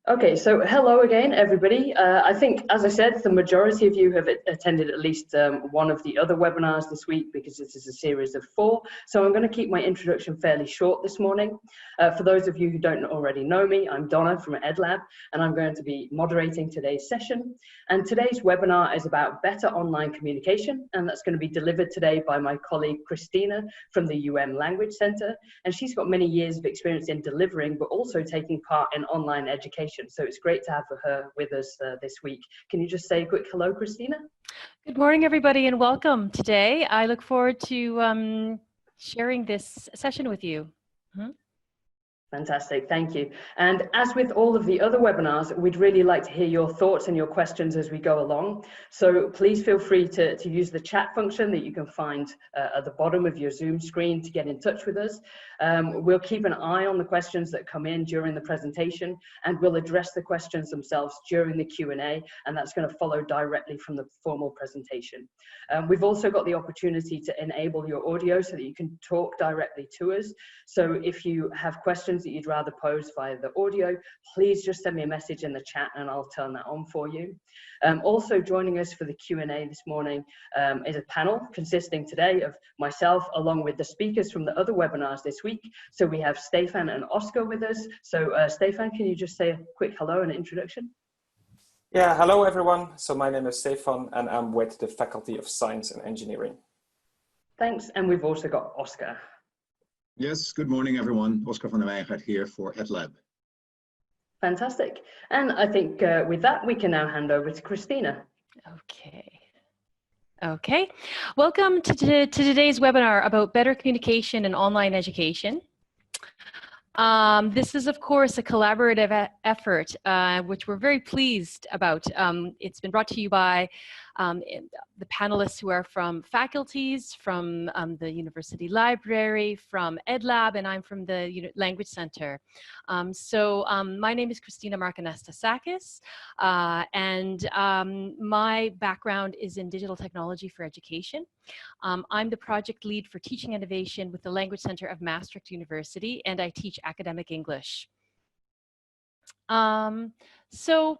Okay, so hello again, everybody. I think, as I said, the majority of you have attended at least one of the other webinars this week because this is a series of 4. So I'm going to keep my introduction fairly short this morning. For those of you who don't already know me, I'm Donna from EdLab, and I'm going to be moderating today's session. And today's webinar is about better online communication, and that's going to be delivered today by my colleague Christina from the Language Center. And she's got many years of experience in delivering, but also taking part in online education. So it's great to have her with us this week. Can you just say a quick hello, Christina? Good morning, everybody, and welcome today. I look forward to sharing this session with you. Fantastic, thank you. And as with all of the other webinars, we'd really like to hear your thoughts and your questions as we go along. So please feel free to use the chat function that you can find at the bottom of your Zoom screen to get in touch with us. We'll keep an eye on the questions that come in during the presentation, and we'll address the questions themselves during the Q&A, and that's going to follow directly from the formal presentation. We've also got the opportunity to enable your audio so that you can talk directly to us. So if you have questions that you'd rather pose via the audio, please just send me a message in the chat and I'll turn that on for you. Also joining us for the Q&A this morning is a panel consisting today of myself along with the speakers from the other webinars this week. So we have Stefan and Oscar with us. So Stefan, can you just say a quick hello and introduction? Yeah, hello everyone. So my name is Stefan and I'm with the Faculty of Science and Engineering. Thanks. And we've also got Oscar. Yes, good morning everyone. Oscar van der Weijgaard here for EdLab. Fantastic. And I think with that, we can now hand over to Christina. Okay. Welcome to today's webinar about better communication and online education. This is, of course, a collaborative effort, which we're very pleased about. It's been brought to you by the panelists who are from faculties, from the University Library, from EdLab, and I'm from the Language Center. My name is Christina Markanastasakis, and my background is in digital technology for education. I'm the project lead for teaching innovation with the Language Center of Maastricht University, and I teach academic English. So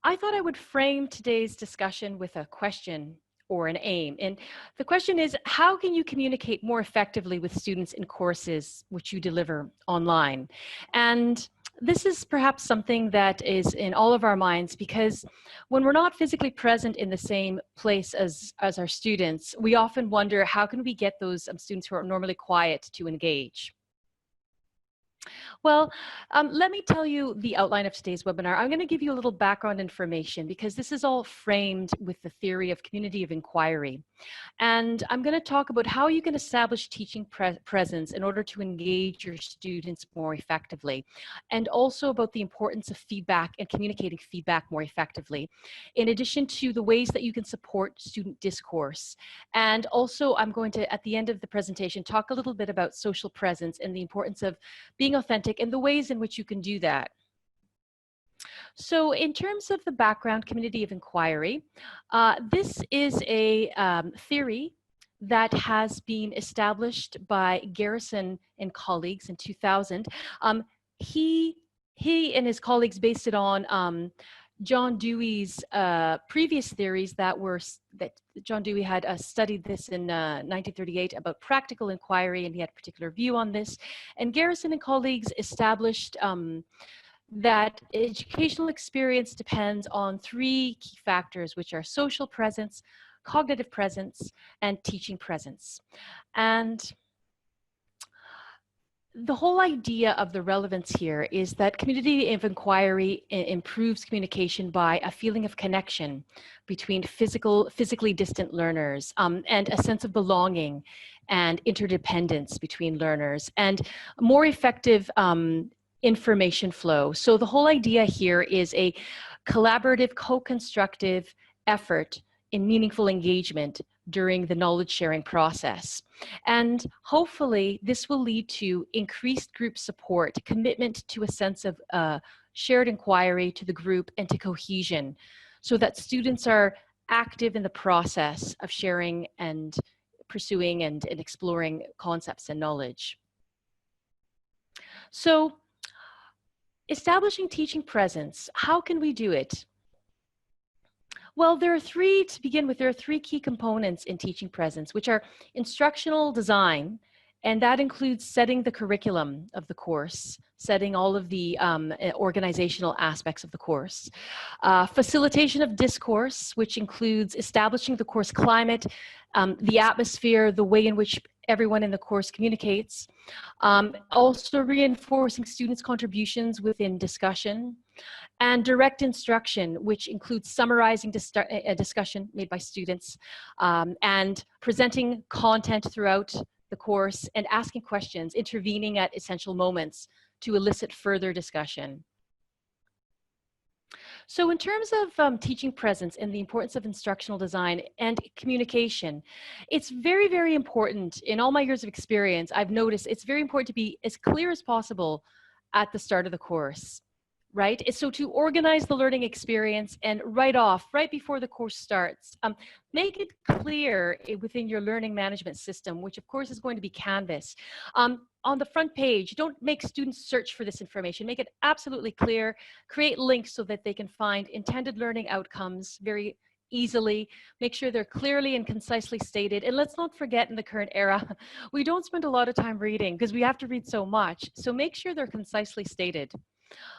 I thought I would frame today's discussion with a question or an aim. And the question is, how can you communicate more effectively with students in courses which you deliver online? And this is perhaps something that is in all of our minds, because when we're not physically present in the same place as our students, we often wonder, how can we get those students who are normally quiet to engage? Well, let me tell you the outline of today's webinar. I'm going to give you a little background information because this is all framed with the theory of community of inquiry. And I'm going to talk about how you can establish teaching presence in order to engage your students more effectively, and also about the importance of feedback and communicating feedback more effectively, in addition to the ways that you can support student discourse. And also, I'm going to, at the end of the presentation, talk a little bit about social presence and the importance of being authentic and the ways in which you can do that. So in terms of the background community of inquiry, this is a theory that has been established by Garrison and colleagues in 2000. He and his colleagues based it on John Dewey's previous theories that John Dewey had studied this in 1938 about practical inquiry, and he had a particular view on this. And Garrison and colleagues established that educational experience depends on 3 key factors, which are social presence, cognitive presence, and teaching presence. And the whole idea of the relevance here is that community of inquiry improves communication by a feeling of connection between physically distant learners, and a sense of belonging and interdependence between learners, and more effective information flow. So the whole idea here is a collaborative, co-constructive effort in meaningful engagement during the knowledge sharing process. And hopefully this will lead to increased group support, commitment to a sense of shared inquiry to the group, and to cohesion, so that students are active in the process of sharing and pursuing and exploring concepts and knowledge. So establishing teaching presence. How can we do it? Well, there are three key components in teaching presence, which are instructional design, and that includes setting the curriculum of the course, setting all of the organizational aspects of the course. Facilitation of discourse, which includes establishing the course climate, the atmosphere, the way in which everyone in the course communicates. Also reinforcing students' contributions within discussion. And direct instruction, which includes summarizing a discussion made by students and presenting content throughout the course and asking questions, intervening at essential moments to elicit further discussion. So in terms of teaching presence and the importance of instructional design and communication, it's very, very important. In all my years of experience, I've noticed it's very important to be as clear as possible at the start of the course. Right? So to organize the learning experience and right before the course starts, make it clear within your learning management system, which of course is going to be Canvas. On the front page, don't make students search for this information. Make it absolutely clear. Create links so that they can find intended learning outcomes very easily. Make sure they're clearly and concisely stated. And let's not forget, in the current era, we don't spend a lot of time reading because we have to read so much. So make sure they're concisely stated.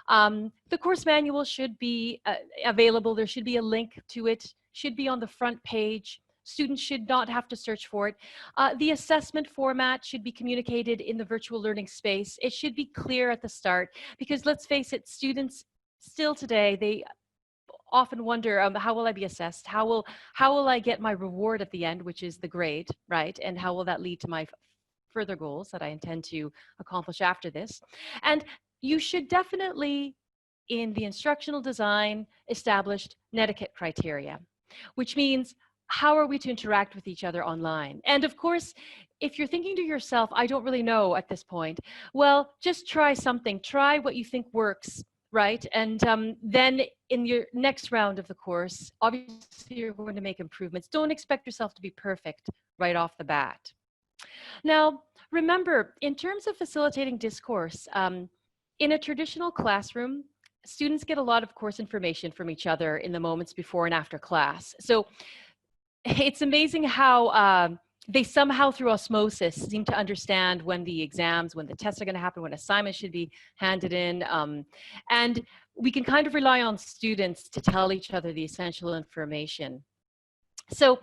The course manual should be available. There should be a link to it, should be on the front page. Students should not have to search for it. The assessment format should be communicated in the virtual learning space. It should be clear at the start because let's face it, students still today, they often wonder, how will I be assessed? How will I get my reward at the end, which is the grade, right? And how will that lead to my further goals that I intend to accomplish after this? And you should definitely, in the instructional design, establish Netiquette criteria, which means how are we to interact with each other online? And of course, if you're thinking to yourself, I don't really know at this point, well, just try something. Try what you think works, right? And then in your next round of the course, obviously you're going to make improvements. Don't expect yourself to be perfect right off the bat. Now, remember, in terms of facilitating discourse, in a traditional classroom, students get a lot of course information from each other in the moments before and after class. So it's amazing how they somehow, through osmosis, seem to understand when the exams, when the tests are going to happen, when assignments should be handed in. And we can kind of rely on students to tell each other the essential information. So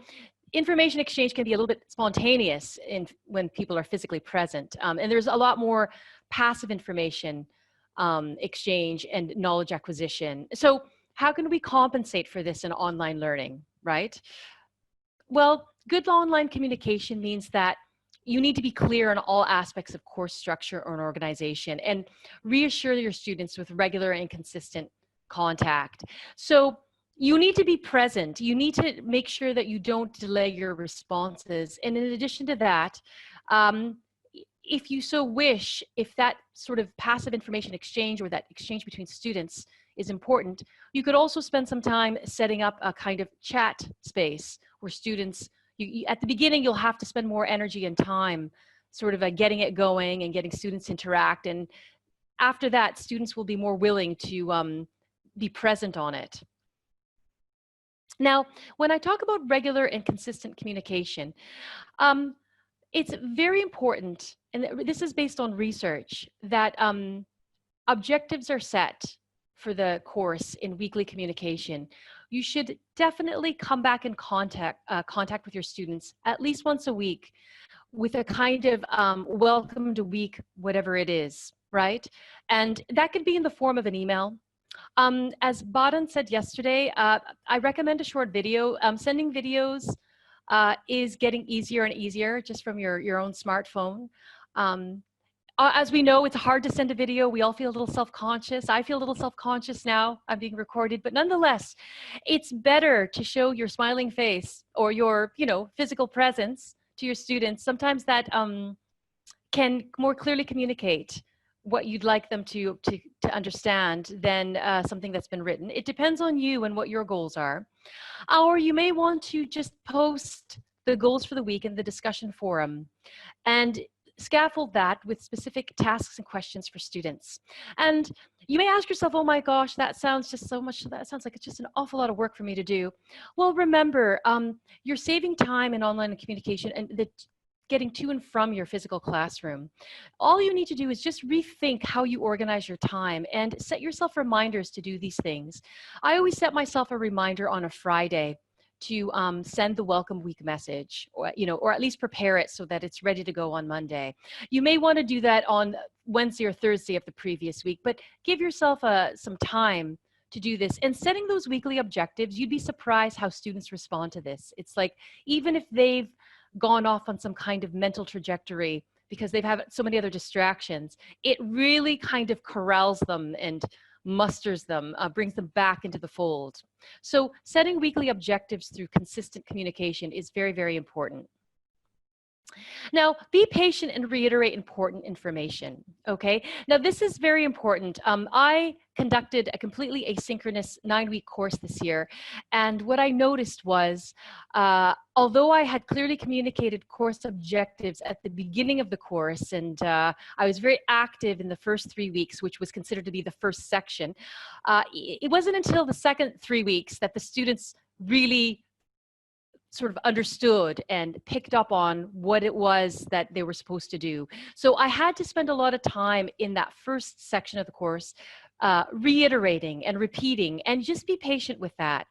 information exchange can be a little bit spontaneous when people are physically present. And there's a lot more passive information exchange and knowledge acquisition. So how can we compensate for this in online learning, right? Well, good online communication means that you need to be clear on all aspects of course structure or an organization and reassure your students with regular and consistent contact. So you need to be present. You need to make sure that you don't delay your responses. And in addition to that, if you so wish, if that sort of passive information exchange or that exchange between students is important, you could also spend some time setting up a kind of chat space where students, at the beginning, you'll have to spend more energy and time sort of getting it going and getting students to interact. And after that, students will be more willing to be present on it. Now, when I talk about regular and consistent communication, it's very important, and this is based on research, that objectives are set for the course in weekly communication. You should definitely come back in contact with your students at least once a week with a kind of welcome to week, whatever it is, right? And that could be in the form of an email. As Baden said yesterday, I recommend a short video. Sending videos is getting easier and easier just from your own smartphone. As we know, it's hard to send a video. We all feel a little self-conscious. I feel a little self-conscious now. I'm being recorded, but nonetheless, it's better to show your smiling face or your, physical presence to your students. Sometimes that can more clearly communicate what you'd like them to understand than something that's been written. It depends on you and what your goals are. Or you may want to just post the goals for the week in the discussion forum and scaffold that with specific tasks and questions for students. And You may ask yourself, oh my gosh, that sounds just so much, that sounds like it's just an awful lot of work for me to do. Well, remember, you're saving time in online communication and getting to and from your physical classroom. All you need to do is just rethink how you organize your time and set yourself reminders to do these things. I always set myself a reminder on a Friday to send the welcome week message, or, or at least prepare it so that it's ready to go on Monday. You may want to do that on Wednesday or Thursday of the previous week, but give yourself some time to do this. And setting those weekly objectives, you'd be surprised how students respond to this. It's like, even if they've gone off on some kind of mental trajectory because they've had so many other distractions, it really kind of corrals them and musters them, brings them back into the fold. So setting weekly objectives through consistent communication is very, very important. Now, be patient and reiterate important information, okay? Now, this is very important. I conducted a completely asynchronous 9-week course this year, and what I noticed was, although I had clearly communicated course objectives at the beginning of the course, and I was very active in the first 3 weeks, which was considered to be the first section, it wasn't until the second 3 weeks that the students really sort of understood and picked up on what it was that they were supposed to do. So I had to spend a lot of time in that first section of the course reiterating and repeating, and just be patient with that,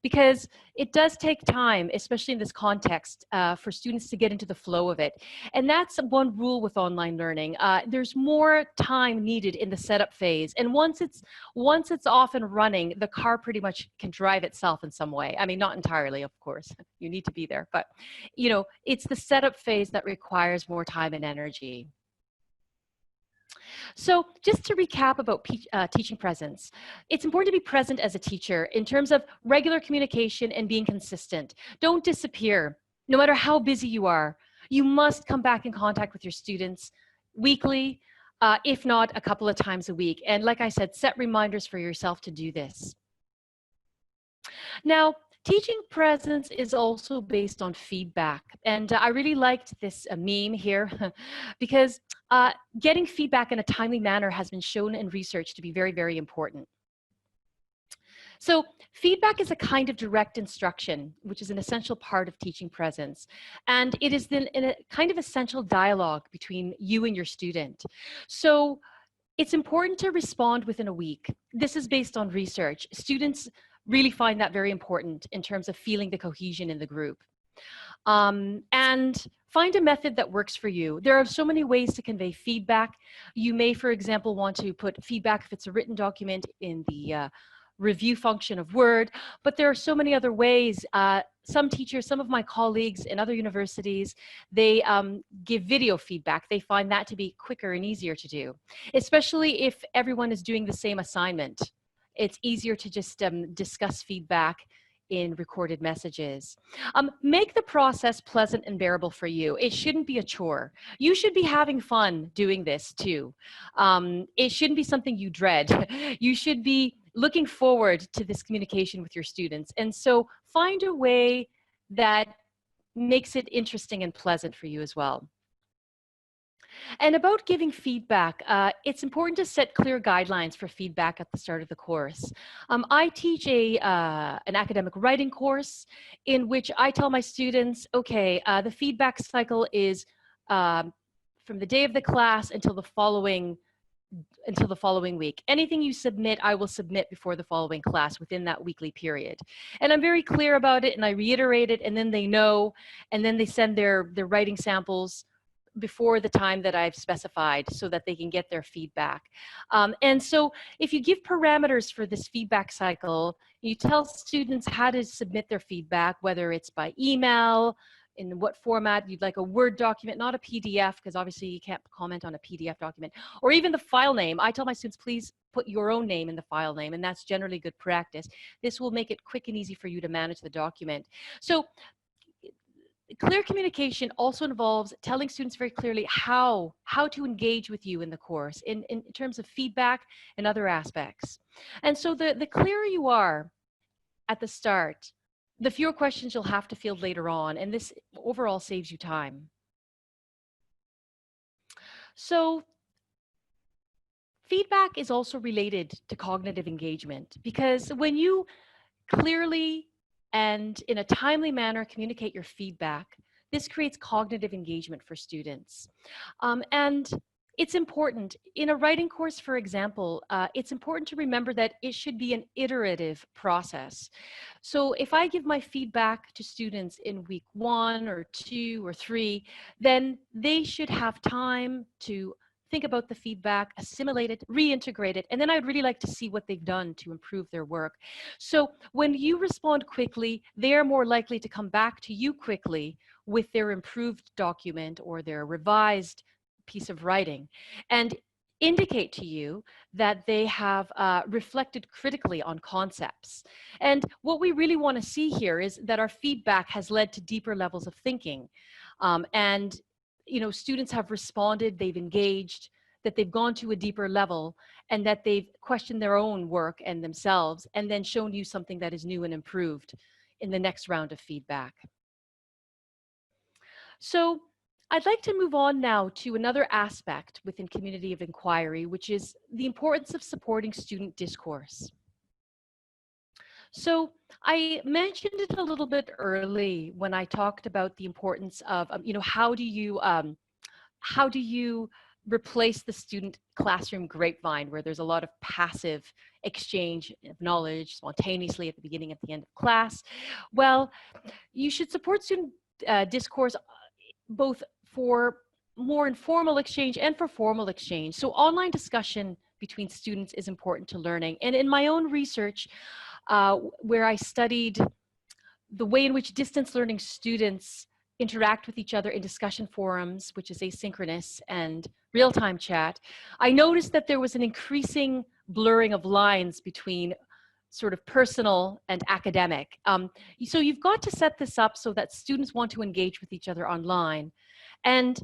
because it does take time, especially in this context, for students to get into the flow of it. And that's one rule with online learning. There's more time needed in the setup phase. And once it's off and running, the car pretty much can drive itself in some way. I mean, not entirely, of course. You need to be there. But, it's the setup phase that requires more time and energy. So just to recap about teaching presence, it's important to be present as a teacher in terms of regular communication and being consistent. Don't disappear. No matter how busy you are, you must come back in contact with your students weekly, if not a couple of times a week. And like I said, set reminders for yourself to do this. Now, teaching presence is also based on feedback. And I really liked this meme here because getting feedback in a timely manner has been shown in research to be very, very important. So feedback is a kind of direct instruction, which is an essential part of teaching presence. And it is then in a kind of essential dialogue between you and your student. So it's important to respond within a week. This is based on research. Students really find that very important in terms of feeling the cohesion in the group. And find a method that works for you. There are so many ways to convey feedback. You may, for example, want to put feedback, if it's a written document, in the review function of Word, but there are so many other ways. Some teachers, some of my colleagues in other universities, they give video feedback. They find that to be quicker and easier to do, especially if everyone is doing the same assignment. It's easier to just discuss feedback in recorded messages. Make the process pleasant and bearable for you. It shouldn't be a chore. You should be having fun doing this too. It shouldn't be something you dread. You should be looking forward to this communication with your students. And so find a way that makes it interesting and pleasant for you as well. And about giving feedback, it's important to set clear guidelines for feedback at the start of the course. I teach an academic writing course in which I tell my students, okay, the feedback cycle is from the day of the class until the following week. Anything you submit, I will submit before the following class within that weekly period. And I'm very clear about it, and I reiterate it, and then they know, and then they send their writing samples before the time that I've specified so that they can get their feedback. And so if you give parameters for this feedback cycle, you tell students how to submit their feedback, whether it's by email, in what format you'd like, a Word document, not a PDF, because obviously you can't comment on a PDF document, or even the file name. I tell my students, please put your own name in the file name, and that's generally good practice. This will make it quick and easy for you to manage the document. So clear communication also involves telling students very clearly how to engage with you in the course in terms of feedback and other aspects. And so the clearer you are at the start, the fewer questions you'll have to field later on, and this overall saves you time. So Feedback is also related to cognitive engagement, because when you clearly and in a timely manner communicate your feedback, this creates cognitive engagement for students. And it's important in a writing course, for example, it's important to remember that it should be an iterative process. So if I give my feedback to students in week 1 or 2 or 3, then they should have time to think about the feedback, assimilate it, reintegrate it, and then I'd really like to see what they've done to improve their work. So when you respond quickly, they're more likely to come back to you quickly with their improved document or their revised piece of writing, and indicate to you that they have reflected critically on concepts. And what we really want to see here is that our feedback has led to deeper levels of thinking. And you know, students have responded, they've engaged, that they've gone to a deeper level, and that they've questioned their own work and themselves, and then shown you something that is new and improved in the next round of feedback. So I'd like to move on now to another aspect within community of inquiry, which is the importance of supporting student discourse. So I mentioned it a little bit early when I talked about the importance of, you know, how do you replace the student classroom grapevine, where there's a lot of passive exchange of knowledge spontaneously at the beginning, at the end of class? Well, you should support student discourse both for more informal exchange and for formal exchange. So online discussion between students is important to learning. And in my own research, where I studied the way in which distance learning students interact with each other in discussion forums, which is asynchronous, and real-time chat, I noticed that there was an increasing blurring of lines between sort of personal and academic. So you've got to set this up so that students want to engage with each other online. And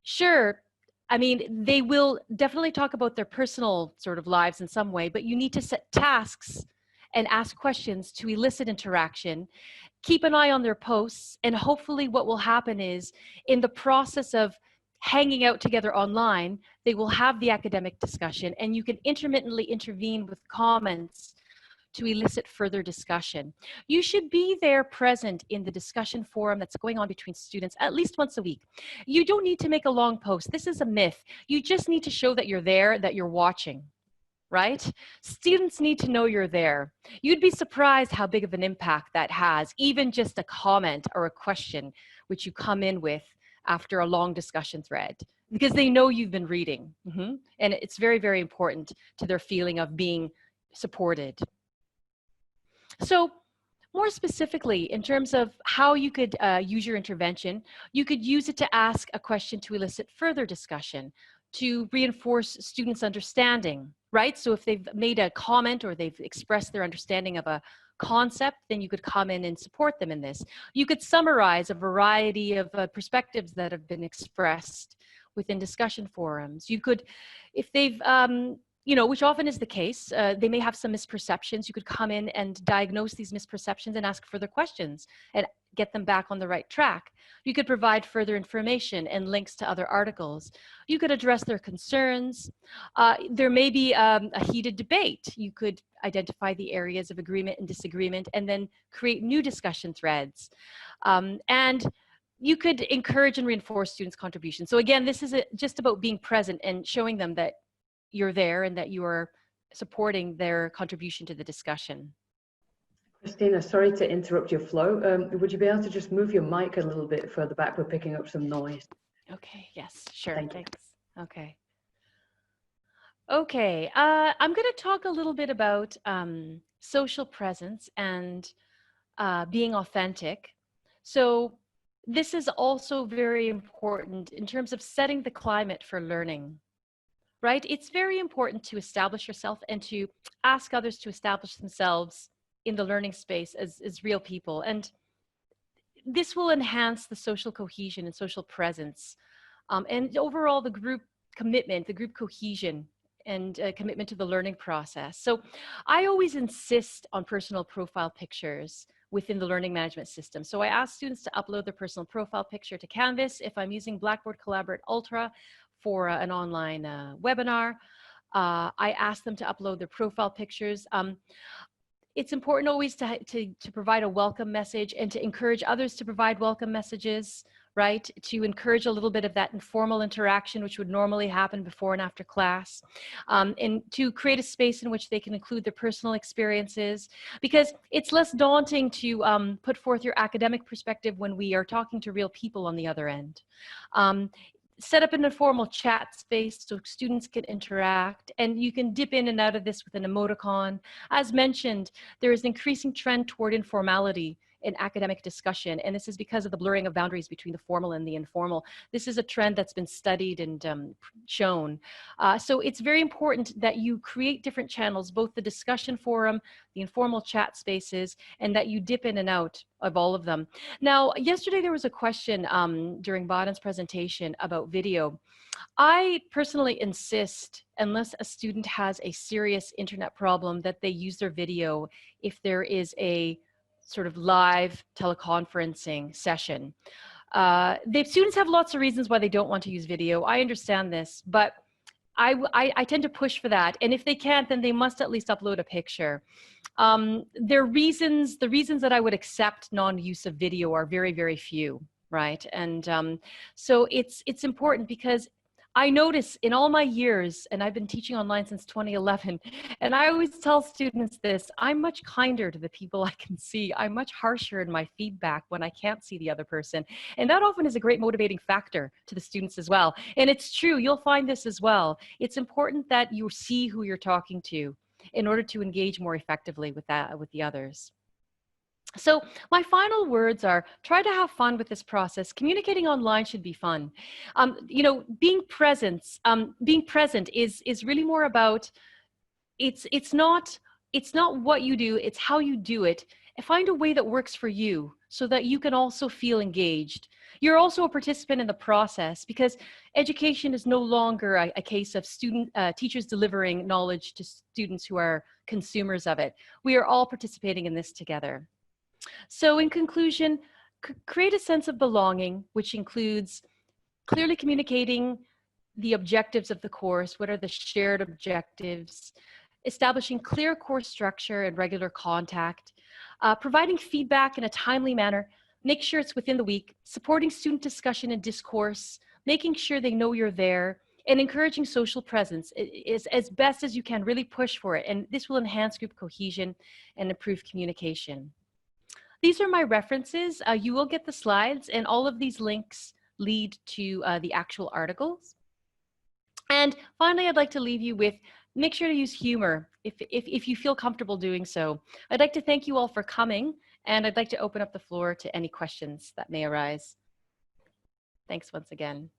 sure, I mean, they will definitely talk about their personal sort of lives in some way, but you need to set tasks and ask questions to elicit interaction. Keep an eye on their posts, and hopefully what will happen is, in the process of hanging out together online, they will have the academic discussion, and you can intermittently intervene with comments to elicit further discussion. You should be there present in the discussion forum that's going on between students at least once a week. You don't need to make a long post. This is a myth. You just need to show that you're there, that you're watching, right? Students need to know you're there. You'd be surprised how big of an impact that has, even just a comment or a question which you come in with after a long discussion thread, because they know you've been reading. And it's very, very important to their feeling of being supported. So more specifically, in terms of how you could use your intervention, you could use it to ask a question to elicit further discussion, to reinforce students' understanding, right? So if they've made a comment or they've expressed their understanding of a concept, then you could come in and support them in this. You could summarize a variety of perspectives that have been expressed within discussion forums. You could, if they've you know, which often is the case, they may have some misperceptions. You could come in and diagnose these misperceptions and ask further questions and get them back on the right track. You could provide further information and links to other articles. You could address their concerns. There may be a heated debate. You could identify the areas of agreement and disagreement and then create new discussion threads. And you could encourage and reinforce students' contributions. So again, this is just about being present and showing them that you're there and that you are supporting their contribution to the discussion. Christina, sorry to interrupt your flow. Would you be able to just move your mic a little bit further back? We're picking up some noise. Okay, yes, sure, Thanks. Okay. Okay, I'm going to talk a little bit about social presence and being authentic. So this is also very important in terms of setting the climate for learning. Right? It's very important to establish yourself and to ask others to establish themselves in the learning space as real people. And this will enhance the social cohesion and social presence. And overall, the group commitment, the group cohesion and commitment to the learning process. So I always insist on personal profile pictures within the learning management system. So I ask students to upload their personal profile picture to Canvas if I'm using Blackboard Collaborate Ultra for an online webinar. I ask them to upload their profile pictures. It's important always to provide a welcome message and to encourage others to provide welcome messages, right? To encourage a little bit of that informal interaction, which would normally happen before and after class, and to create a space in which they can include their personal experiences, because it's less daunting to put forth your academic perspective when we are talking to real people on the other end. Set up an informal chat space so students can interact, and you can dip in and out of this with an emoticon. As mentioned, there is an increasing trend toward informality in academic discussion, and this is because of the blurring of boundaries between the formal and the informal. This is a trend that's been studied and shown. So it's very important that you create different channels, both the discussion forum, the informal chat spaces, and that you dip in and out of all of them. Now, yesterday there was a question during Baden's presentation about video. I personally insist, unless a student has a serious internet problem, that they use their video if there is a sort of live teleconferencing session. The students have lots of reasons why they don't want to use video. I understand this, but I tend to push for that. And if they can't, then they must at least upload a picture. The reasons that I would accept non-use of video are very, very few, right? And so it's important, because I notice in all my years, and I've been teaching online since 2011, and I always tell students this: I'm much kinder to the people I can see. I'm much harsher in my feedback when I can't see the other person. And that often is a great motivating factor to the students as well. And it's true, you'll find this as well. It's important that you see who you're talking to in order to engage more effectively with the others. So my final words are: try to have fun with this process. Communicating online should be fun. You know, being present is really more about, it's not what you do, it's how you do it. And find a way that works for you so that you can also feel engaged. You're also a participant in the process, because education is no longer a case of teachers delivering knowledge to students who are consumers of it. We are all participating in this together. So in conclusion, create a sense of belonging, which includes clearly communicating the objectives of the course. What are the shared objectives? Establishing clear course structure and regular contact. Providing feedback in a timely manner. Make sure it's within the week. Supporting student discussion and discourse. Making sure they know you're there. And encouraging social presence is as best as you can. Really push for it. And this will enhance group cohesion and improve communication. These are my references. You will get the slides, and all of these links lead to the actual articles. And finally, I'd like to leave you with: make sure to use humor if you feel comfortable doing so. I'd like to thank you all for coming, and I'd like to open up the floor to any questions that may arise. Thanks once again.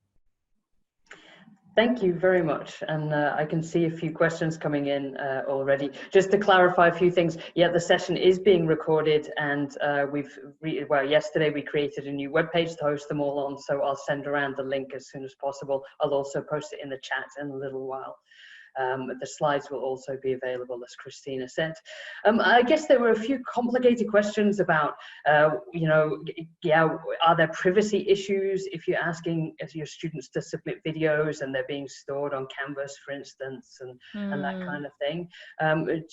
Thank you very much. And I can see a few questions coming in already. Just to clarify a few things, yeah, the session is being recorded, and yesterday we created a new webpage to host them all on, so I'll send around the link as soon as possible. I'll also post it in the chat in a little while. The slides will also be available, as Christina said. I guess there were a few complicated questions about, you know, yeah, are there privacy issues if you're asking your students to submit videos and they're being stored on Canvas, for instance, and that kind of thing?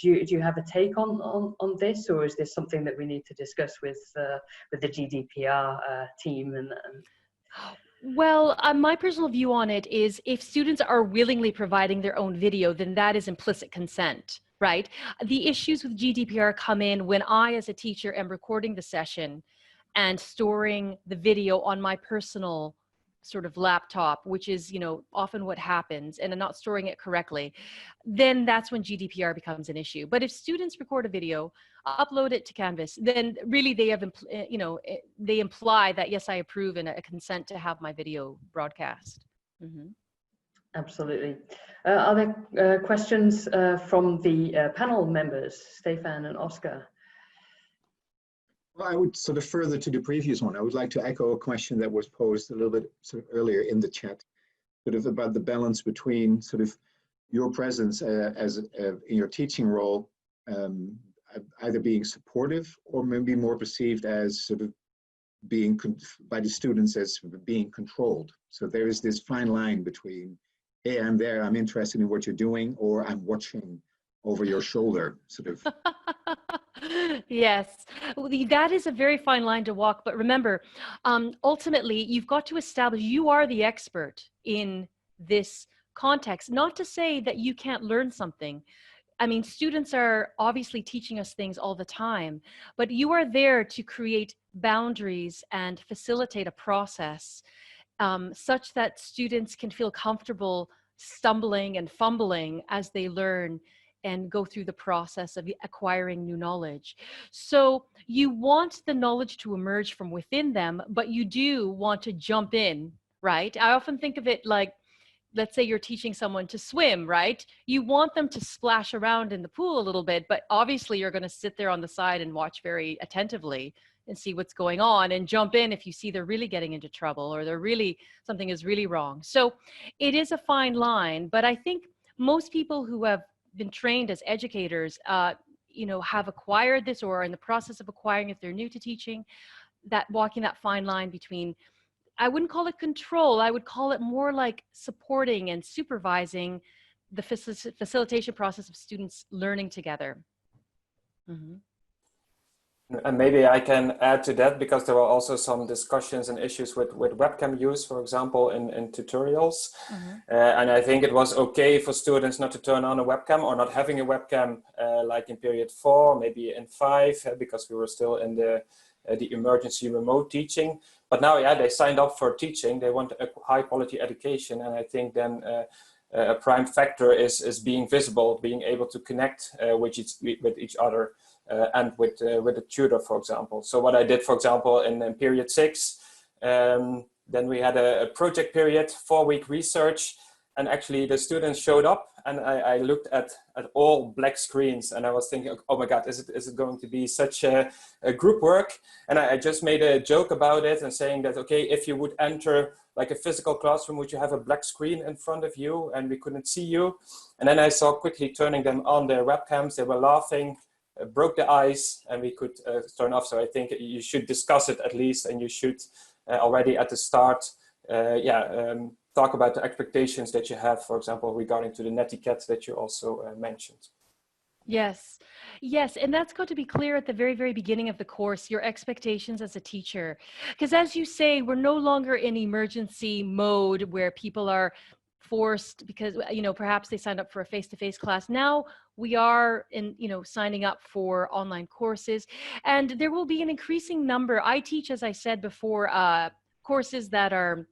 Do you have a take on this, or is this something that we need to discuss with the GDPR team? Well, my personal view on it is, if students are willingly providing their own video, then that is implicit consent, right? The issues with GDPR come in when I, as a teacher, am recording the session and storing the video on my personal sort of laptop, which is, you know, often what happens, and I'm not storing it correctly. Then that's when GDPR becomes an issue. But if students record a video, upload it to Canvas, then really they have, you know, they imply that, yes, I approve and a consent to have my video broadcast. Mm-hmm. Absolutely. Are there questions from the panel members, Stefan and Oscar? Well, I would sort of further to the previous one. I would like to echo a question that was posed a little bit sort of earlier in the chat, sort of about the balance between sort of your presence in your teaching role, either being supportive or maybe more perceived as sort of being by the students as sort of being controlled. So there is this fine line between hey, I'm there, I'm interested in what you're doing, or I'm watching over your shoulder, sort of. Yes, well, that is a very fine line to walk. But remember, ultimately, you've got to establish you are the expert in this context. Not to say that you can't learn something. I mean, students are obviously teaching us things all the time, but you are there to create boundaries and facilitate a process such that students can feel comfortable stumbling and fumbling as they learn and go through the process of acquiring new knowledge. So you want the knowledge to emerge from within them, but you do want to jump in, right? I often think of it like, let's say you're teaching someone to swim, right? You want them to splash around in the pool a little bit, but obviously you're going to sit there on the side and watch very attentively and see what's going on and jump in if you see they're really getting into trouble or something is really wrong. So it is a fine line, but I think most people who have been trained as educators, have acquired this or are in the process of acquiring if they're new to teaching, that walking that fine line between, I wouldn't call it control. I would call it more like supporting and supervising the facilitation process of students learning together. Mm-hmm. And maybe I can add to that, because there were also some discussions and issues with webcam use, for example, in tutorials. Mm-hmm. And I think it was okay for students not to turn on a webcam or not having a webcam like in period 4, maybe in 5, because we were still in the emergency remote teaching. But now, yeah, they signed up for teaching. They want a high quality education. And I think then a prime factor is being visible, being able to connect with each other and with the tutor, for example. So what I did, for example, in period 6, then we had a project period, 4-week research. And actually the students showed up, and I looked at all black screens, and I was thinking, oh my God, is it going to be such a group work? And I just made a joke about it and saying that, okay, if you would enter like a physical classroom, would you have a black screen in front of you and we couldn't see you? And then I saw quickly turning them on their webcams, they were laughing, broke the ice, and we could turn off. So I think you should discuss it at least, and you should already at the start, talk about the expectations that you have, for example, regarding to the Netiquette that you also mentioned. Yes, yes, and that's got to be clear at the very, very beginning of the course, your expectations as a teacher. Because as you say, we're no longer in emergency mode where people are forced because, perhaps they signed up for a face-to-face class. Now we are signing up for online courses, and there will be an increasing number. I teach, as I said before, courses that are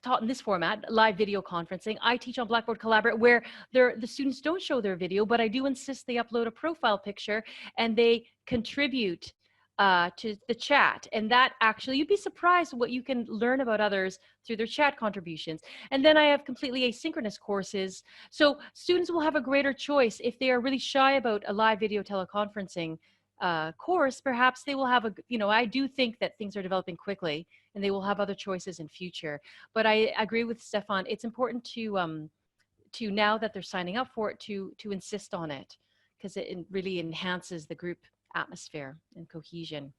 taught in this format, live video conferencing. I teach on Blackboard Collaborate, where the students don't show their video, but I do insist they upload a profile picture and they contribute to the chat. And that actually, you'd be surprised what you can learn about others through their chat contributions. And then I have completely asynchronous courses. So students will have a greater choice. If they are really shy about a live video teleconferencing course, perhaps they will have I do think that things are developing quickly and they will have other choices in future. But I agree with Stefan. It's important to now that they're signing up for it, to insist on it, because it really enhances the group atmosphere and cohesion.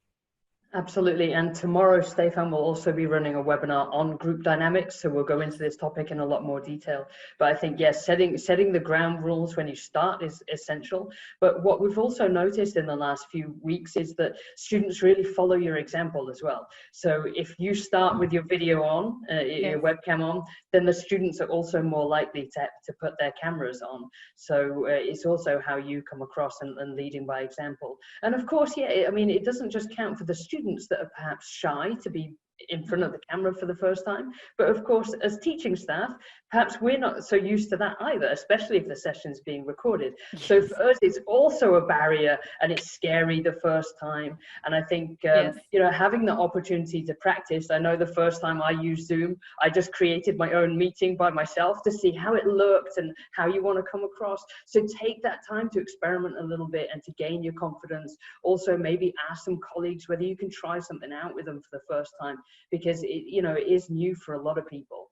Absolutely. And tomorrow, Stefan will also be running a webinar on group dynamics. So we'll go into this topic in a lot more detail. But I think, yes, setting the ground rules when you start is essential. But what we've also noticed in the last few weeks is that students really follow your example as well. So if you start with your video on, your webcam on, then the students are also more likely to put their cameras on. So it's also how you come across and leading by example. And of course, it doesn't just count for the students that are perhaps shy to be in front of the camera for the first time, but of course, as teaching staff, perhaps we're not so used to that either, especially if the session's being recorded. Yes. So for us, it's also a barrier, and it's scary the first time. And I think having the opportunity to practice. I know the first time I used Zoom, I just created my own meeting by myself to see how it looked and how you want to come across. So take that time to experiment a little bit and to gain your confidence. Also, maybe ask some colleagues whether you can try something out with them for the first time, because it is new for a lot of people.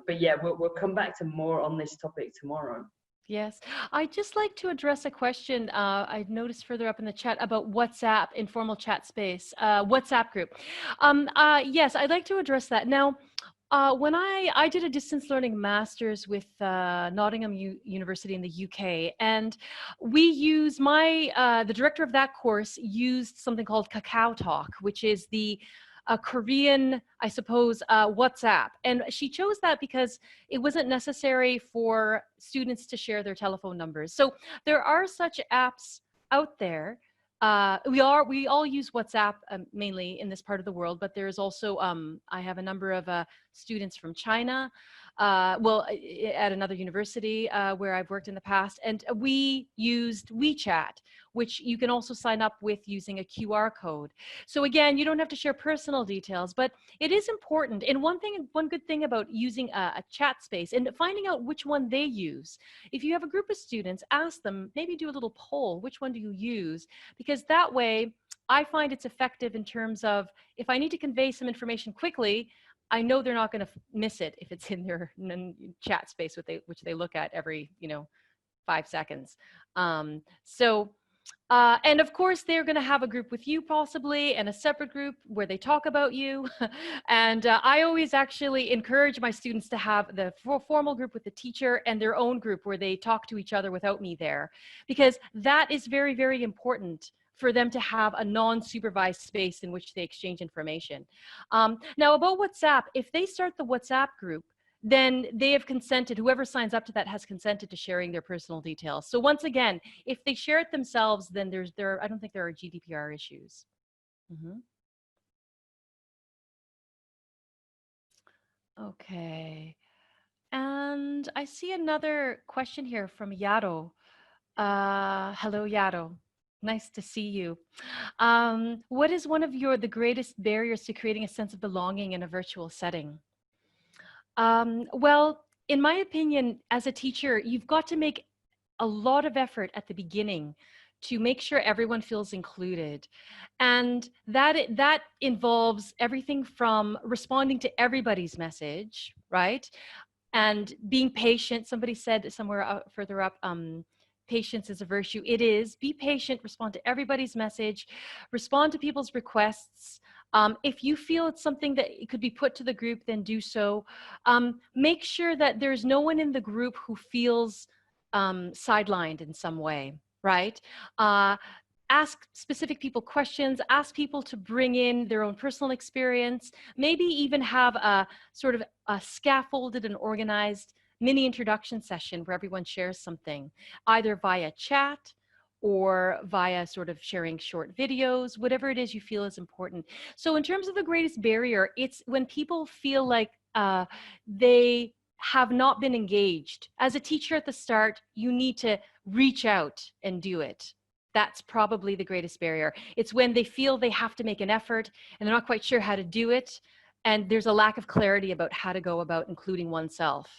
But yeah, we'll come back to more on this topic tomorrow. Yes, I'd just like to address a question I noticed further up in the chat about WhatsApp, informal chat space, WhatsApp group. Yes, I'd like to address that. Now, When I did a distance learning master's with Nottingham University in the UK, and we use the director of that course used something called Kakao Talk, which is the Korean, I suppose, WhatsApp. And she chose that because it wasn't necessary for students to share their telephone numbers. So there are such apps out there. We all use WhatsApp mainly in this part of the world, but there's also, I have a number of students from China, at another university where I've worked in the past, and we used WeChat, which you can also sign up with using a QR code. So again, you don't have to share personal details, but it is important. And one good thing about using a chat space and finding out which one they use. If you have a group of students, ask them, maybe do a little poll, which one do you use? Because that way, I find it's effective in terms of if I need to convey some information quickly, I know they're not going to miss it if it's in their chat space, which they look at every 5 seconds. And of course, they're going to have a group with you possibly and a separate group where they talk about you. And I always actually encourage my students to have the formal group with the teacher and their own group where they talk to each other without me there, because that is very, very important for them to have a non-supervised space in which they exchange information. Now about WhatsApp, if they start the WhatsApp group, then they have consented, whoever signs up to that has consented to sharing their personal details. So once again, if they share it themselves, then I don't think there are GDPR issues. Okay, and I see another question here from Yaro. Hello, Yaro. Nice to see you. What is one of the greatest barriers to creating a sense of belonging in a virtual setting? Well, in my opinion, as a teacher, you've got to make a lot of effort at the beginning to make sure everyone feels included. And that involves everything from responding to everybody's message, right? And being patient. Somebody said somewhere further up, patience is a virtue. It is. Be patient, respond to everybody's message, respond to people's requests. If you feel it's something that it could be put to the group, then do so. Make sure that there's no one in the group who feels sidelined in some way, right? Ask specific people questions, ask people to bring in their own personal experience, maybe even have a sort of a scaffolded and organized mini introduction session where everyone shares something, either via chat or via sort of sharing short videos, whatever it is you feel is important. So in terms of the greatest barrier, it's when people feel like they have not been engaged. As a teacher at the start, you need to reach out and do it. That's probably the greatest barrier. It's when they feel they have to make an effort and they're not quite sure how to do it, and there's a lack of clarity about how to go about including oneself.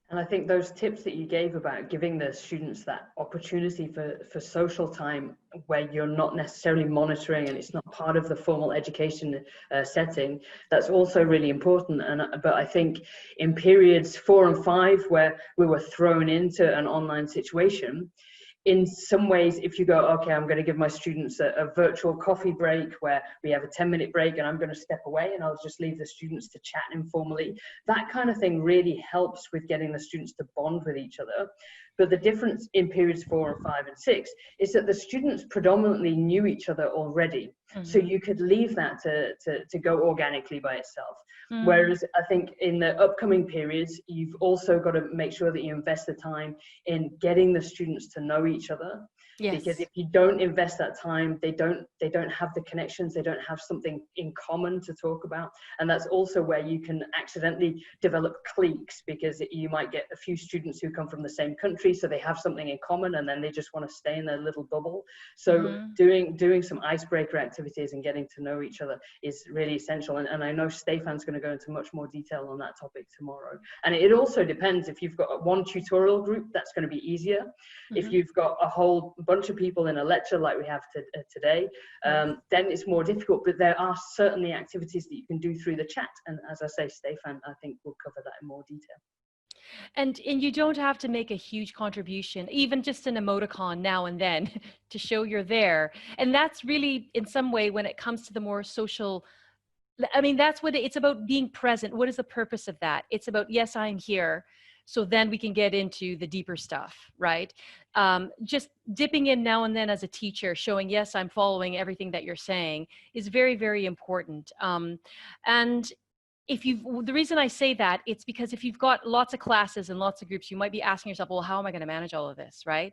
And I think those tips that you gave about giving the students that opportunity for social time where you're not necessarily monitoring and it's not part of the formal education setting, that's also really important. But I think in periods 4 and 5 where we were thrown into an online situation, in some ways, if you go, okay, I'm going to give my students a virtual coffee break where we have a 10-minute break and I'm going to step away and I'll just leave the students to chat informally, that kind of thing really helps with getting the students to bond with each other. But the difference in periods 4 and 5 and 6 is that the students predominantly knew each other already. So you could leave that to go organically by itself. Whereas I think in the upcoming periods, you've also got to make sure that you invest the time in getting the students to know each other. Yes. Because if you don't invest that time, they don't have the connections, they don't have something in common to talk about. And that's also where you can accidentally develop cliques, because you might get a few students who come from the same country, so they have something in common and then they just want to stay in their little bubble. So doing some icebreaker activities and getting to know each other is really essential. And I know Stefan's going to go into much more detail on that topic tomorrow. And it also depends. If you've got one tutorial group, that's going to be easier. If you've got a whole bunch of people in a lecture like we have today, then it's more difficult. But there are certainly activities that you can do through the chat. And as I say, Stefan, I think we'll cover that in more detail. And you don't have to make a huge contribution, even just an emoticon now and then to show you're there. And that's really, in some way, when it comes to the more social I mean, that's what it's about, being present. What is the purpose of that? It's about, yes, I'm here. So then we can get into the deeper stuff, right? Just dipping in now and then as a teacher, showing, yes, I'm following everything that you're saying, is very, very important. And the reason I say that, it's because if you've got lots of classes and lots of groups, you might be asking yourself, well, how am I going to manage all of this, right?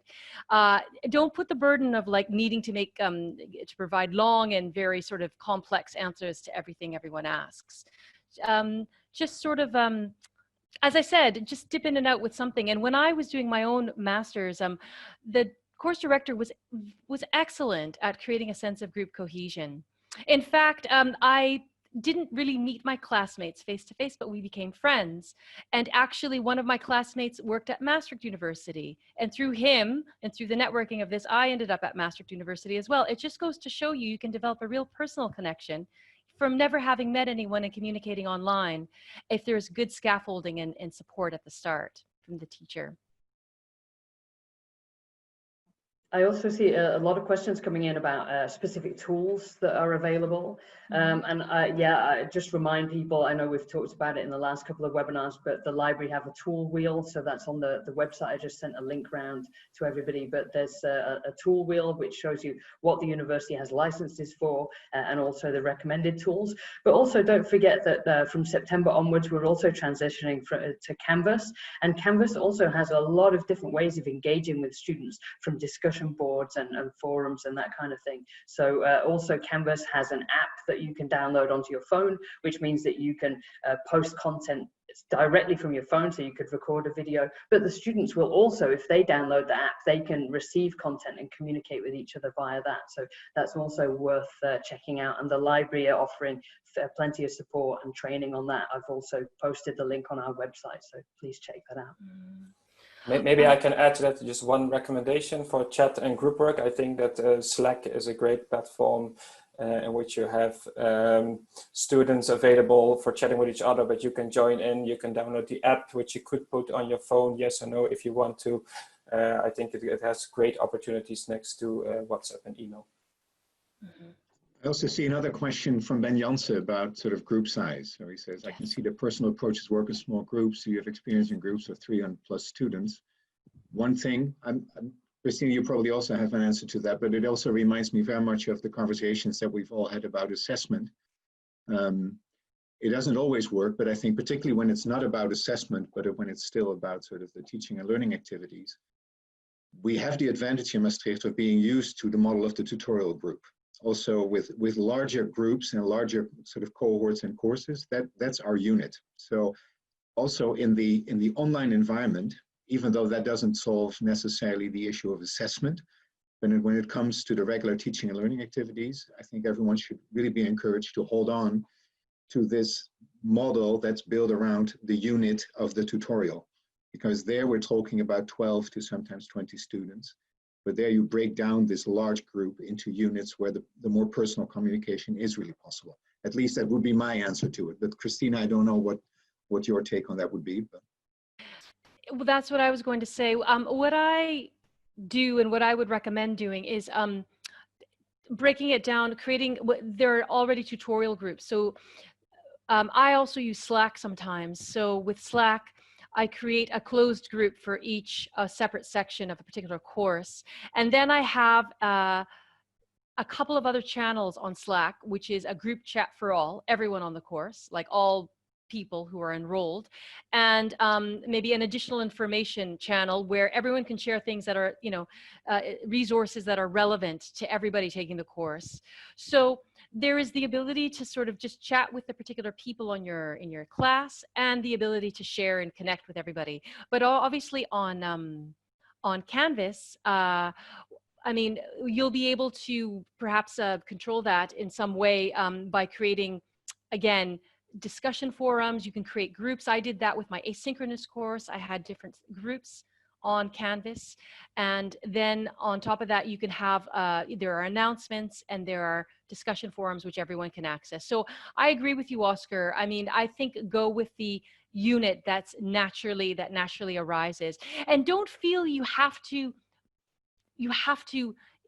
Don't put the burden of like needing to make, to provide long and very sort of complex answers to everything everyone asks. Just sort of, as I said, just dip in and out with something. And when I was doing my own master's, the course director was excellent at creating a sense of group cohesion. In fact, I didn't really meet my classmates face to face, but we became friends. And actually one of my classmates worked at Maastricht University. And through him and through the networking of this, I ended up at Maastricht University as well. It just goes to show you, you can develop a real personal connection from never having met anyone and communicating online, if there's good scaffolding and support at the start from the teacher. I also see a lot of questions coming in about specific tools that are available. I just remind people, I know we've talked about it in the last couple of webinars, but the library have a tool wheel. So that's on the website. I just sent a link round to everybody, but there's a tool wheel which shows you what the university has licenses for and also the recommended tools. But also don't forget that from September onwards, we're also transitioning to Canvas. And Canvas also has a lot of different ways of engaging with students, from discussion boards and forums and that kind of thing. So also Canvas has an app that you can download onto your phone, which means that you can post content directly from your phone, so you could record a video, but the students will also, if they download the app, they can receive content and communicate with each other via that. So that's also worth checking out, and the library are offering plenty of support and training on that. I've also posted the link on our website, so please check that out. Maybe I can add to that just one recommendation for chat and group work. I think that Slack is a great platform in which you have students available for chatting with each other, but you can join in, you can download the app, which you could put on your phone, yes or no, if you want to. I think it has great opportunities next to WhatsApp and email. I also see another question from Ben Janssen about sort of group size. So he says, I can see that personal approaches work in small groups. So you have experience in groups of 300 plus students. One thing, Christina, you probably also have an answer to that, but it also reminds me very much of the conversations that we've all had about assessment. It doesn't always work, but I think particularly when it's not about assessment, but when it's still about sort of the teaching and learning activities, we have the advantage in Maastricht of being used to the model of the tutorial group. Also with larger groups and larger sort of cohorts and courses, that's our unit. So also in the online environment, even though that doesn't solve necessarily the issue of assessment, but when it comes to the regular teaching and learning activities, I think everyone should really be encouraged to hold on to this model that's built around the unit of the tutorial. Because there we're talking about 12 to sometimes 20 students. But there you break down this large group into units where the more personal communication is really possible. At least that would be my answer to it. But Christina, I don't know what your take on that would be. But. Well, that's what I was going to say. What I do and what I would recommend doing is breaking it down, there are already tutorial groups. So I also use Slack sometimes. So with Slack, I create a closed group for each separate section of a particular course. And then I have a couple of other channels on Slack, which is a group chat for all, everyone on the course, like all people who are enrolled, and maybe an additional information channel where everyone can share things that are, resources that are relevant to everybody taking the course. So there is the ability to sort of just chat with the particular people in your class, and the ability to share and connect with everybody. But obviously on Canvas, I mean, you'll be able to perhaps control that in some way by creating, again, discussion forums. You can create groups. I did that with my asynchronous course. I had different groups on Canvas. And then on top of that, you can have, there are announcements and there are discussion forums which everyone can access. So I agree with you, Oscar. I mean, I think go with the unit that naturally arises. And don't feel you have to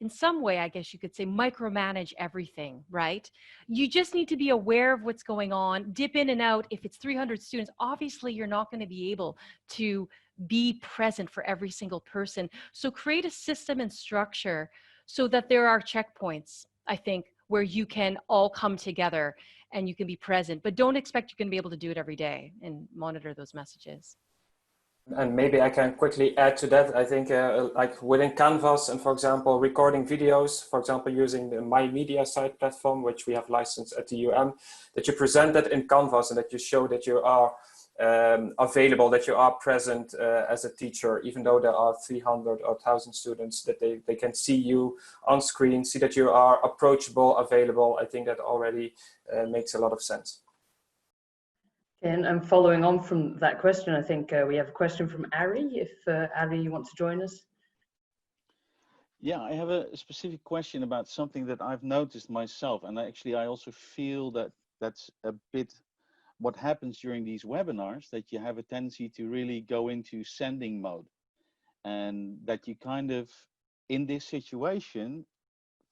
in some way, I guess you could say, micromanage everything, right? You just need to be aware of what's going on, dip in and out. If it's 300 students, obviously you're not going to be able to be present for every single person. So create a system and structure so that there are checkpoints, I think, where you can all come together and you can be present, but don't expect you're going to be able to do it every day and monitor those messages. And maybe I can quickly add to that. I think like within Canvas and, for example, recording videos, for example, using the My Media site platform, which we have licensed at the that you present that in Canvas and that you show that you are available, that you are present as a teacher, even though there are 300 or 1,000 students, that they can see you on screen, see that you are approachable, available. I think that already makes a lot of sense. And following on from that question, I think we have a question from Ari. If Ari, you want to join us? Yeah, I have a specific question about something that I've noticed myself, and I also feel that that's a bit what happens during these webinars, that you have a tendency to really go into sending mode, and that you kind of, in this situation,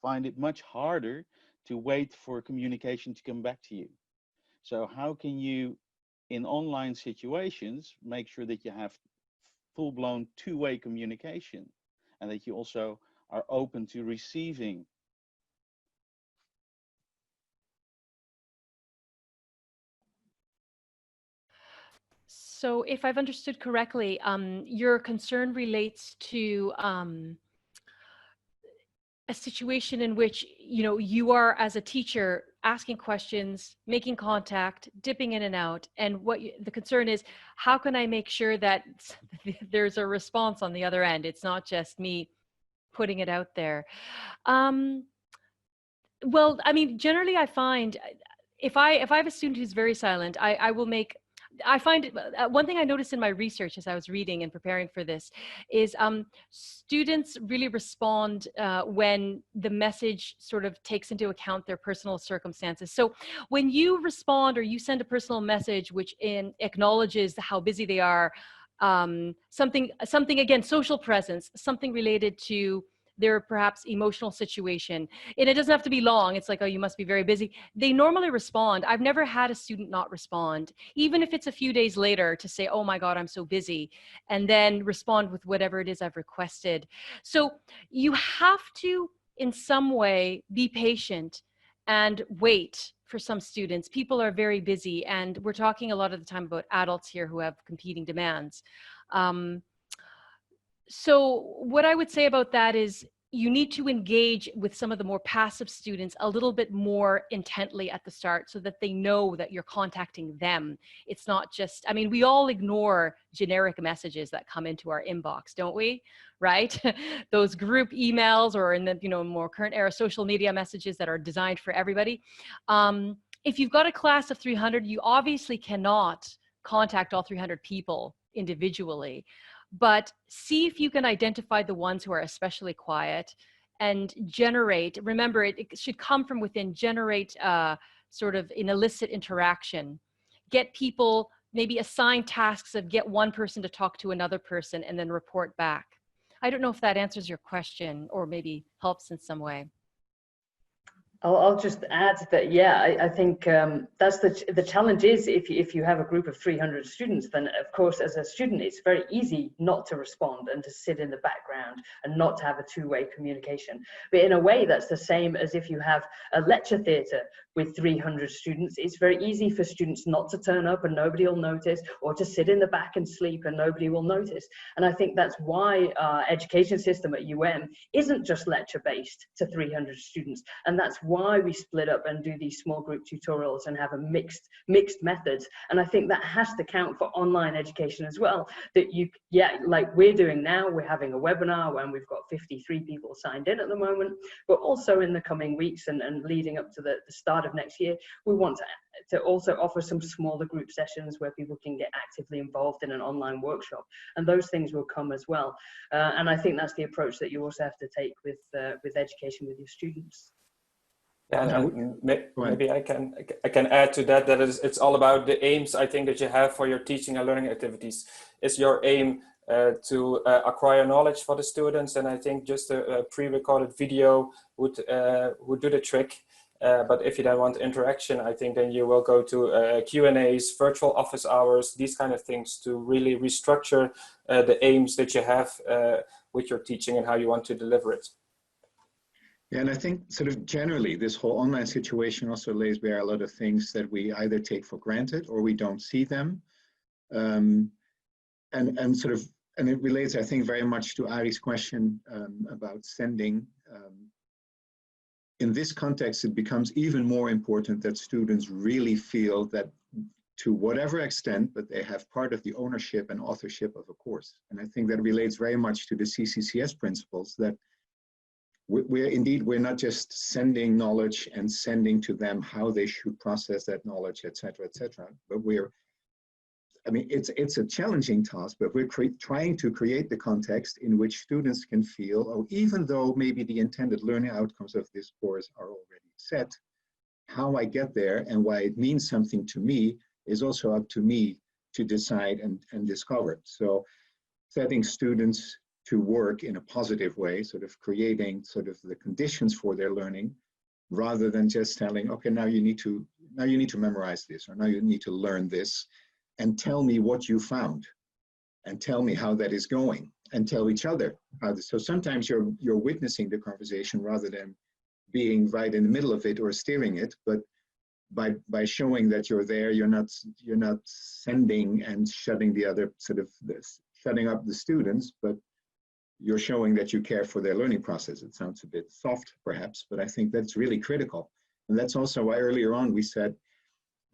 find it much harder to wait for communication to come back to you. So how can you, in online situations, make sure that you have full-blown two-way communication and that you also are open to receiving? So if I've understood correctly, your concern relates to a situation in which, you know, you are as a teacher asking questions, making contact, dipping in and out, and the concern is, how can I make sure that there's a response on the other end? It's not just me putting it out there. Well, I mean, generally I find if I have a student who's very silent, I find one thing I noticed in my research as I was reading and preparing for this is students really respond when the message sort of takes into account their personal circumstances. So when you respond or you send a personal message which acknowledges how busy they are, something again, social presence, something related to their perhaps emotional situation, and it doesn't have to be long. It's like, oh, you must be very busy. They normally respond. I've never had a student not respond, even if it's a few days later, to say, oh my God, I'm so busy, and then respond with whatever it is I've requested. So you have to, in some way, be patient and wait for some students. People are very busy, and we're talking a lot of the time about adults here who have competing demands. So what I would say about that is you need to engage with some of the more passive students a little bit more intently at the start so that they know that you're contacting them. It's not just, I mean, we all ignore generic messages that come into our inbox, don't we? Right? Those group emails, or in the, you know, more current era social media messages that are designed for everybody. If you've got a class of 300, you obviously cannot contact all 300 people individually. But see if you can identify the ones who are especially quiet and generate, remember, it should come from within, generate sort of an elicit interaction. Get people, maybe assign tasks of get one person to talk to another person and then report back. I don't know if that answers your question or maybe helps in some way. I'll just add that, yeah, I think that's the challenge is if you have a group of 300 students, then of course as a student it's very easy not to respond and to sit in the background and not to have a two-way communication. But in a way that's the same as if you have a lecture theatre with 300 students. It's very easy for students not to turn up and nobody will notice, or to sit in the back and sleep and nobody will notice. And I think that's why our education system at isn't just lecture based to 300 students, and that's why we split up and do these small group tutorials and have a mixed methods. And I think that has to count for online education as well, that like we're doing now, we're having a webinar and we've got 53 people signed in at the moment, but also in the coming weeks and leading up to the start of next year, we want to also offer some smaller group sessions where people can get actively involved in an online workshop, and those things will come as well. And I think that's the approach that you also have to take with education with your students. Yeah, and maybe I can add to that it's all about the aims, I think, that you have for your teaching and learning activities. Is your aim to acquire knowledge for the students, then I think just a pre-recorded video would do the trick. But if you then want interaction, I think then you will go to Q&As, virtual office hours, these kind of things to really restructure the aims that you have with your teaching and how you want to deliver it. Yeah, and I think sort of generally this whole online situation also lays bare a lot of things that we either take for granted or we don't see them. And it relates, I think, very much to Ari's question about sending. In this context, it becomes even more important that students really feel that to whatever extent, but they have part of the ownership and authorship of a course. And I think that relates very much to the CCCS principles that we're not just sending knowledge and sending to them how they should process that knowledge, et cetera, but it's a challenging task, but we're trying to create the context in which students can feel, oh, even though maybe the intended learning outcomes of this course are already set, how I get there and why it means something to me is also up to me to decide and discover. So setting students to work in a positive way, sort of creating sort of the conditions for their learning, rather than just telling, okay, now you need to memorize this, or now you need to learn this, and tell me what you found, and tell me how that is going, and tell each other how this. So sometimes you're witnessing the conversation rather than being right in the middle of it or steering it, but by showing that you're there, you're not sending and shutting the other shutting up the students, but you're showing that you care for their learning process. It sounds a bit soft, perhaps, but I think that's really critical. And that's also why earlier on we said,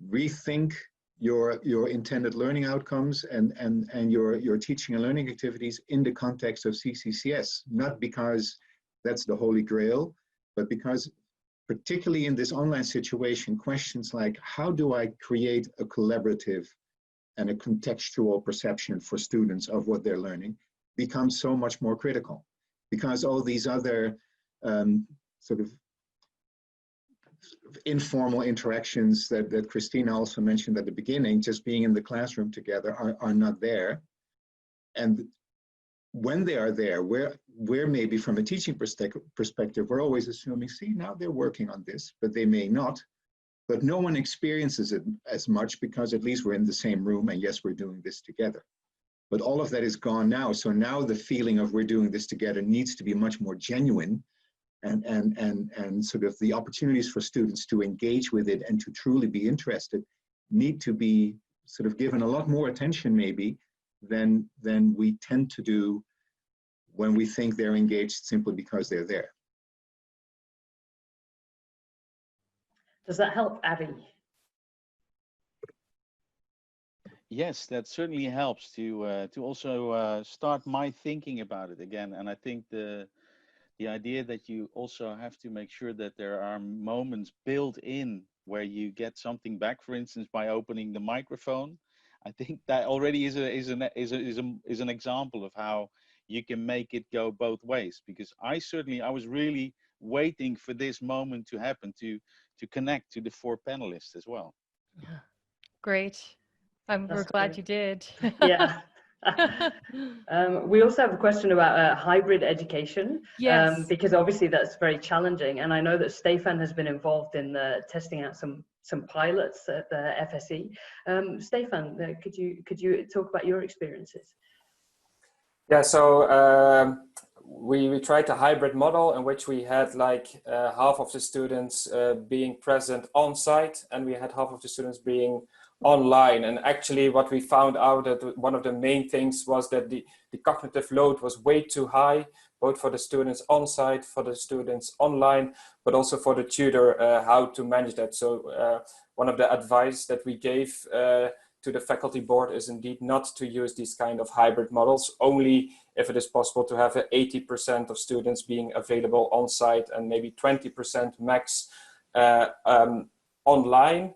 rethink your intended learning outcomes and your teaching and learning activities in the context of CCCS, not because that's the holy grail, but because particularly in this online situation, questions like, how do I create a collaborative and a contextual perception for students of what they're learning becomes so much more critical, because all these other sort of informal interactions that Christina also mentioned at the beginning, just being in the classroom together, are not there. And when they are there, we're maybe from a teaching perspective, we're always assuming, see, now they're working on this, but they may not. But no one experiences it as much because at least we're in the same room, and yes, we're doing this together. But all of that is gone now. So now the feeling of we're doing this together needs to be much more genuine, and sort of the opportunities for students to engage with it and to truly be interested need to be sort of given a lot more attention maybe than we tend to do when we think they're engaged simply because they're there. Does that help, Abby? Yes, that certainly helps to also start my thinking about it again. And I think the idea that you also have to make sure that there are moments built in where you get something back, for instance, by opening the microphone. I think that already is an example of how you can make it go both ways. Because I was really waiting for this moment to happen to connect to the 4 panelists as well. Great. We're glad you did. Yeah. We also have a question about hybrid education, yes. because obviously that's very challenging, and I know that Stefan has been involved in testing out some pilots at the FSE. Stefan, could you talk about your experiences? Yeah, so we tried a hybrid model in which we had like half of the students being present on site, and we had half of the students being online. And actually what we found out that one of the main things was that the cognitive load was way too high, both for the students on site, for the students online, but also for the tutor, how to manage that. So one of the advice that we gave to the faculty board is indeed not to use these kind of hybrid models, only if it is possible to have 80% of students being available on site and maybe 20% max online.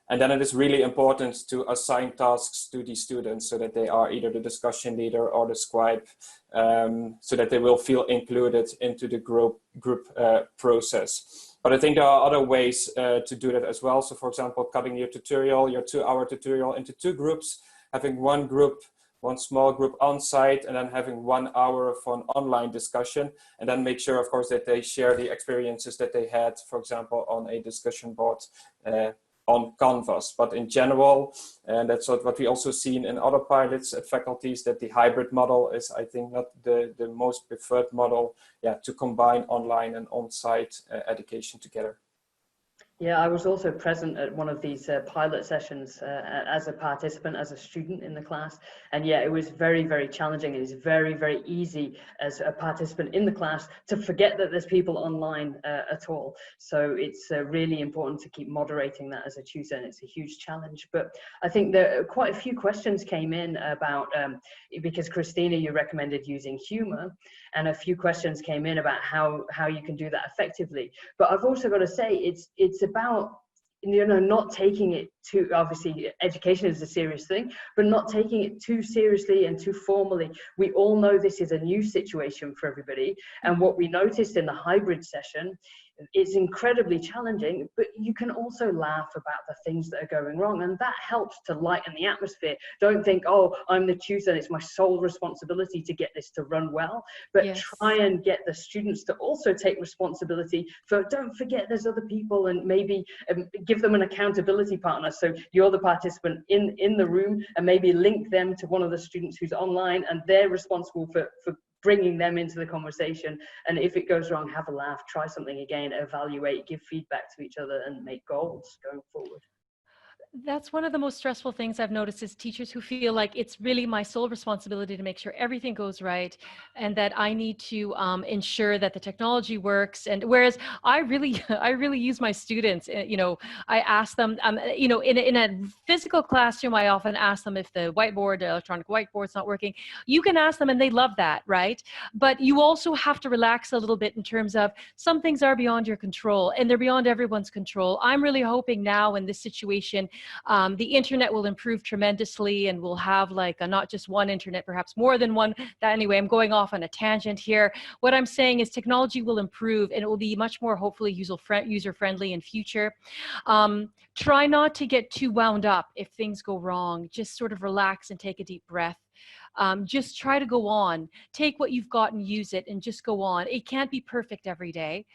And then it is really important to assign tasks to these students so that they are either the discussion leader or the scribe, so that they will feel included into the group process. But I think there are other ways to do that as well. So for example, cutting your 2-hour tutorial into 2 groups, having one group one small group on site, and then having 1 hour for an online discussion, and then make sure, of course, that they share the experiences that they had, for example, on a discussion board on Canvas. But in general, and that's what we also seen in other pilots at faculties, that the hybrid model is, I think, not the most preferred model, to combine online and on-site education together. Yeah, I was also present at one of these pilot sessions as a participant, as a student in the class. And yeah, it was very, very challenging. It is very, very easy as a participant in the class to forget that there's people online at all. So it's really important to keep moderating that as a tutor, and it's a huge challenge. But I think that quite a few questions came in about, because Christina, you recommended using humor, and a few questions came in about how you can do that effectively. But I've also got to say, it's about, you know, not taking it too, obviously education is a serious thing, but not taking it too seriously and too formally. We all know this is a new situation for everybody, and what we noticed in the hybrid session, it's incredibly challenging, but you can also laugh about the things that are going wrong, and that helps to lighten the atmosphere. Don't think, oh, I'm the tutor and it's my sole responsibility to get this to run well, but Yes. try and get the students to also take responsibility for, don't forget there's other people, and maybe give them an accountability partner. So you're the participant in the room, and maybe link them to one of the students who's online, and they're responsible for bringing them into the conversation. And if it goes wrong, have a laugh, try something again, evaluate, give feedback to each other, and make goals going forward. That's one of the most stressful things I've noticed, is teachers who feel like it's really my sole responsibility to make sure everything goes right, and that I need to ensure that the technology works. And whereas I really use my students, you know, I ask them, you know, in a physical classroom, I often ask them if the electronic whiteboard's not working. You can ask them and they love that, right? But you also have to relax a little bit in terms of some things are beyond your control, and they're beyond everyone's control. I'm really hoping now in this situation, the internet will improve tremendously, and we'll have like not just one internet, perhaps more than one. Anyway, I'm going off on a tangent here. What I'm saying is technology will improve, and it will be much more hopefully user-friendly in future. Try not to get too wound up if things go wrong. Just sort of relax and take a deep breath. Just try to go on. Take what you've got and use it, and just go on. It can't be perfect every day.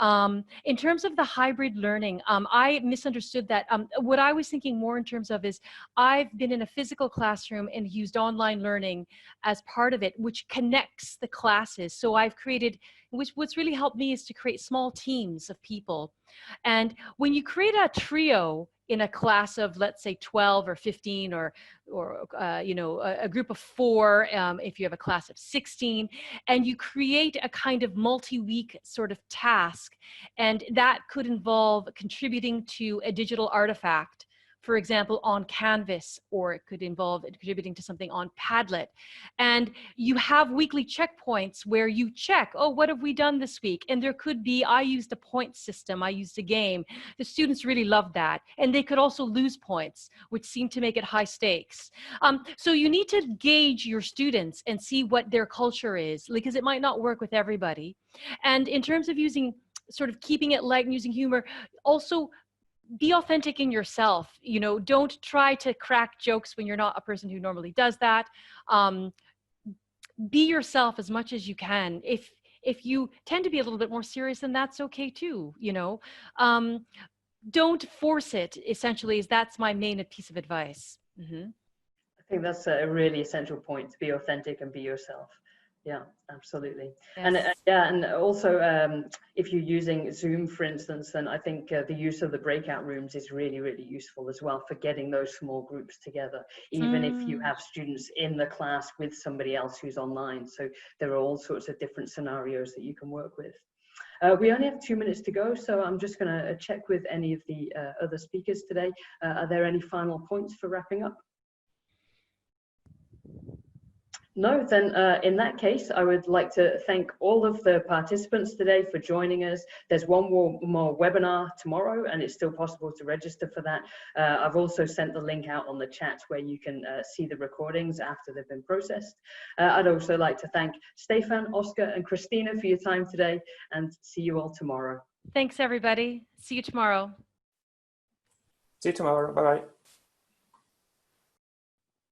In terms of the hybrid learning, I misunderstood that. What I was thinking more in terms of is, I've been in a physical classroom and used online learning as part of it, which connects the classes. So I've created, what's really helped me is to create small teams of people. And when you create a trio in a class of, let's say, 12 or 15, or you know, a group of 4, if you have a class of 16, and you create a kind of multi-week sort of task, and that could involve contributing to a digital artifact, for example, on Canvas, or it could involve contributing to something on Padlet. And you have weekly checkpoints where you check, oh, what have we done this week? And there could be, I used a point system, I used a game. The students really loved that. And they could also lose points, which seemed to make it high stakes. So you need to gauge your students and see what their culture is, because it might not work with everybody. And in terms of using, sort of keeping it light and using humor, also be authentic in yourself. You know, don't try to crack jokes when you're not a person who normally does that. Be yourself as much as you can. If you tend to be a little bit more serious, then that's okay too, you know. Don't force it, essentially, that's my main piece of advice. Mm-hmm. I think that's a really essential point, to be authentic and be yourself. Yeah, absolutely. Yes. And also, if you're using Zoom, for instance, then I think the use of the breakout rooms is really, really useful as well for getting those small groups together, even if you have students in the class with somebody else who's online. So there are all sorts of different scenarios that you can work with. We only have 2 minutes to go, so I'm just going to check with any of the other speakers today. Are there any final points for wrapping up? No, then in that case, I would like to thank all of the participants today for joining us. There's one more webinar tomorrow, and it's still possible to register for that. I've also sent the link out on the chat where you can see the recordings after they've been processed. I'd also like to thank Stefan, Oscar, and Christina for your time today, and see you all tomorrow. Thanks, everybody. See you tomorrow. See you tomorrow. Bye-bye.